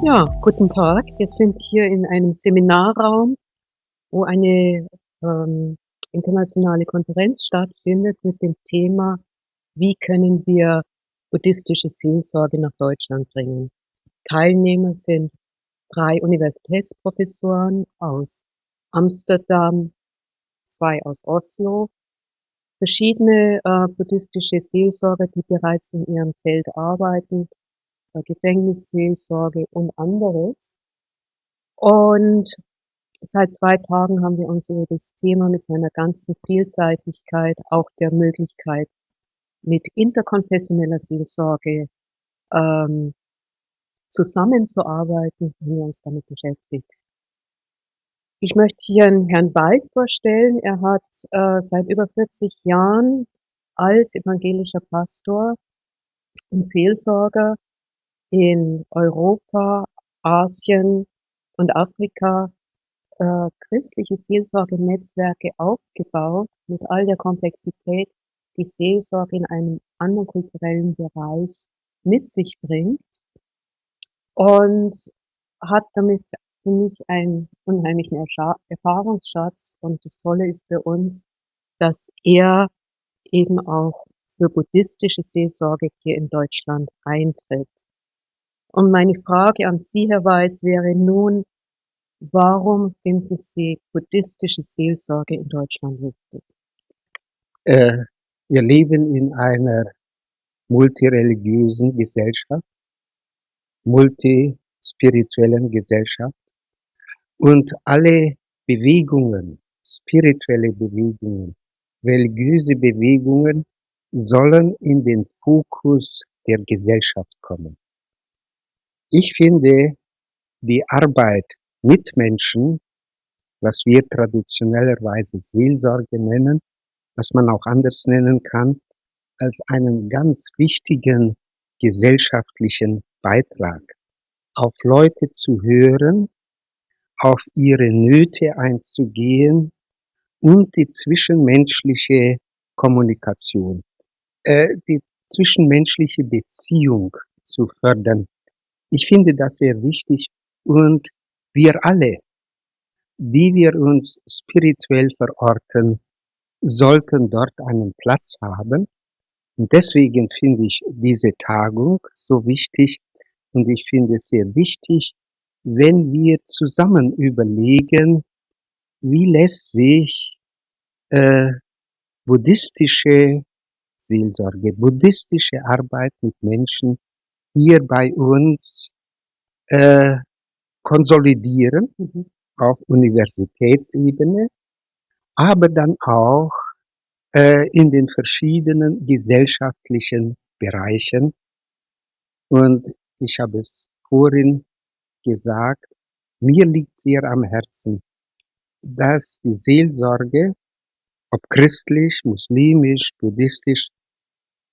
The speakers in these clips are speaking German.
Ja, guten Tag. Wir sind hier in einem Seminarraum, wo eine internationale Konferenz stattfindet mit dem Thema: Wie können wir buddhistische Seelsorge nach Deutschland bringen? Teilnehmer sind 3 Universitätsprofessoren aus Amsterdam, 2 aus Oslo, verschiedene buddhistische Seelsorger, die bereits in ihrem Feld arbeiten, Gefängnisseelsorge und anderes. Und seit 2 Tagen haben wir uns über das Thema mit seiner ganzen Vielseitigkeit, auch der Möglichkeit, mit interkonfessioneller Seelsorge ähm, zusammenzuarbeiten, haben wir uns damit beschäftigt. Ich möchte hier Herrn Weiss vorstellen. Er hat seit über 40 Jahren als evangelischer Pastor und Seelsorger in Europa, Asien und Afrika christliche Seelsorgenetzwerke aufgebaut, mit all der Komplexität, die Seelsorge in einem anderen kulturellen Bereich mit sich bringt, und hat damit für mich einen unheimlichen Erfahrungsschatz. Und das Tolle ist für uns, dass er eben auch für buddhistische Seelsorge hier in Deutschland eintritt. Und meine Frage an Sie, Herr Weiss, wäre nun: Warum finden Sie buddhistische Seelsorge in Deutschland wichtig? Wir leben in einer multireligiösen Gesellschaft, multispirituellen Gesellschaft, und alle Bewegungen, spirituelle Bewegungen, religiöse Bewegungen sollen in den Fokus der Gesellschaft kommen. Ich finde, die Arbeit mit Menschen, was wir traditionellerweise Seelsorge nennen, was man auch anders nennen kann, als einen ganz wichtigen gesellschaftlichen Beitrag, auf Leute zu hören, auf ihre Nöte einzugehen und die zwischenmenschliche Kommunikation, die zwischenmenschliche Beziehung zu fördern. Ich finde das sehr wichtig, und wir alle, die wir uns spirituell verorten, sollten dort einen Platz haben. Und deswegen finde ich diese Tagung so wichtig, und ich finde es sehr wichtig, wenn wir zusammen überlegen, wie lässt sich buddhistische Seelsorge, buddhistische Arbeit mit Menschen hier bei uns konsolidieren auf Universitätsebene, aber dann auch in den verschiedenen gesellschaftlichen Bereichen. Und ich habe es vorhin gesagt, mir liegt sehr am Herzen, dass die Seelsorge, ob christlich, muslimisch, buddhistisch,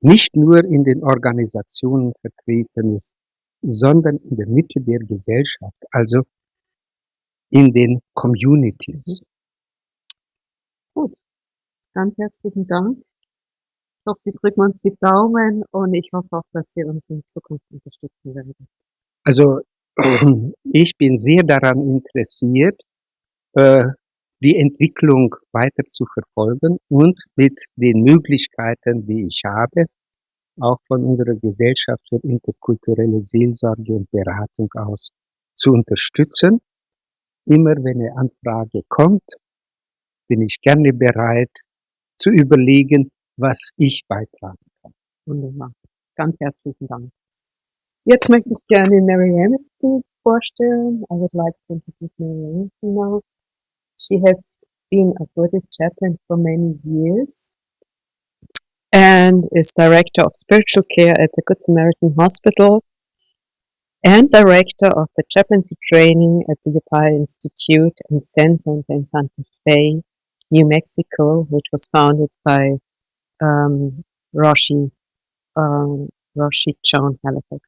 nicht nur in den Organisationen vertreten ist, sondern in der Mitte der Gesellschaft, also in den Communities. Gut, ganz herzlichen Dank. Ich hoffe, Sie drücken uns die Daumen, und ich hoffe auch, dass Sie uns in Zukunft unterstützen werden. Also ich bin sehr daran interessiert, die Entwicklung weiter zu verfolgen und mit den Möglichkeiten, die ich habe, auch von unserer Gesellschaft für interkulturelle Seelsorge und Beratung aus zu unterstützen. Immer wenn eine Anfrage kommt, bin ich gerne bereit zu überlegen, was ich beitragen kann. Wunderbar. Ganz herzlichen Dank. Jetzt möchte ich gerne Mary Hamilton vorstellen. I would like to introduce Mary Hamilton now. She has been a Buddhist chaplain for many years and is director of spiritual care at the Good Samaritan Hospital and director of the chaplaincy training at the Upaya Institute and Zen Center in Santa Fe, New Mexico, which was founded by Roshi John Halifax.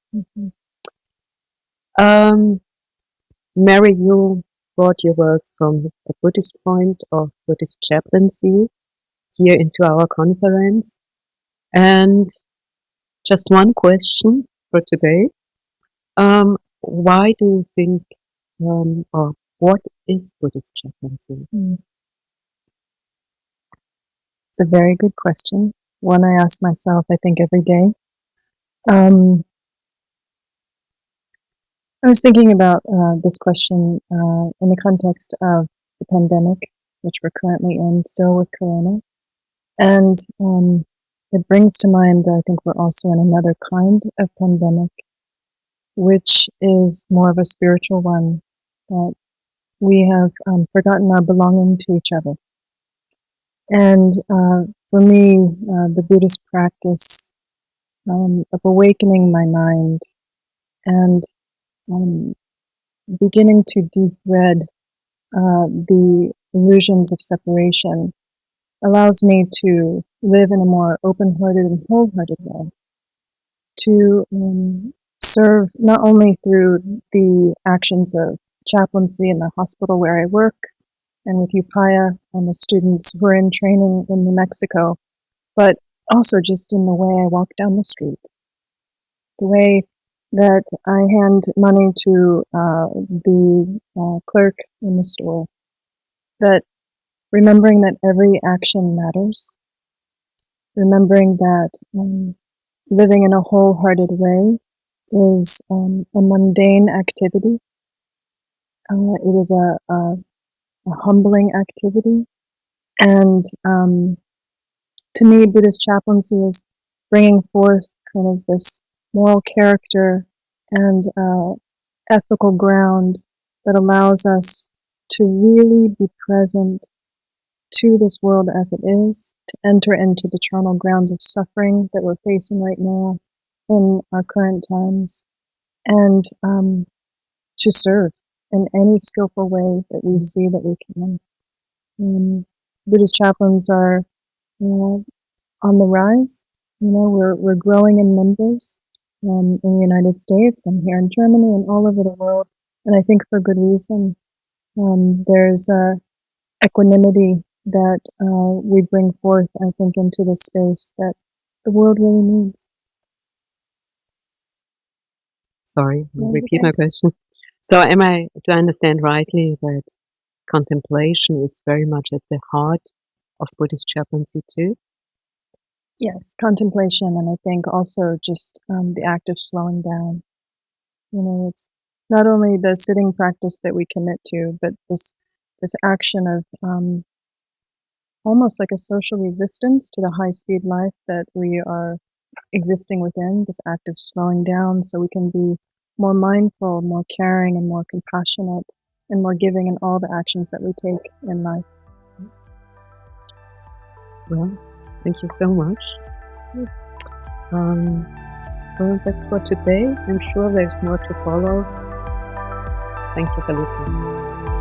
Mary, you brought your words from a Buddhist point of Buddhist chaplaincy here into our conference. And just one question for today. why do you think, or what is Buddhist chaplaincy? It's a very good question. One I ask myself, I think, every day. I was thinking about this question in the context of the pandemic, which we're currently in, still with Corona. And it brings to mind that I think we're also in another kind of pandemic, which is more of a spiritual one, that we have forgotten our belonging to each other. And for me, the Buddhist practice of awakening my mind and beginning to de-thread the illusions of separation allows me to live in a more open-hearted and wholehearted way, to serve not only through the actions of chaplaincy in the hospital where I work, and with Upaya and the students who are in training in New Mexico, but also just in the way I walk down the street, the way that I hand money to the clerk in the store, that remembering that every action matters, remembering that living in a wholehearted way is a mundane activity. It is a humbling activity. And to me, Buddhist chaplaincy is bringing forth kind of this moral character and ethical ground that allows us to really be present to this world as it is, to enter into the charnel grounds of suffering that we're facing right now in our current times, and to serve in any skillful way that we see that we can. Buddhist chaplains are on the rise. We're growing in numbers in the United States and here in Germany and all over the world, and I think for good reason. There's equanimity that we bring forth, I think, into this space that the world really needs. Sorry, I'll repeat my question. So do I understand rightly that contemplation is very much at the heart of Buddhist chaplaincy too? Yes, contemplation, and I think also just the act of slowing down. It's not only the sitting practice that we commit to, but this action of almost like a social resistance to the high-speed life that we are existing within, this act of slowing down so we can be more mindful, more caring, and more compassionate, and more giving in all the actions that we take in life. Well, thank you so much. Well, that's for today. I'm sure there's more to follow. Thank you for listening.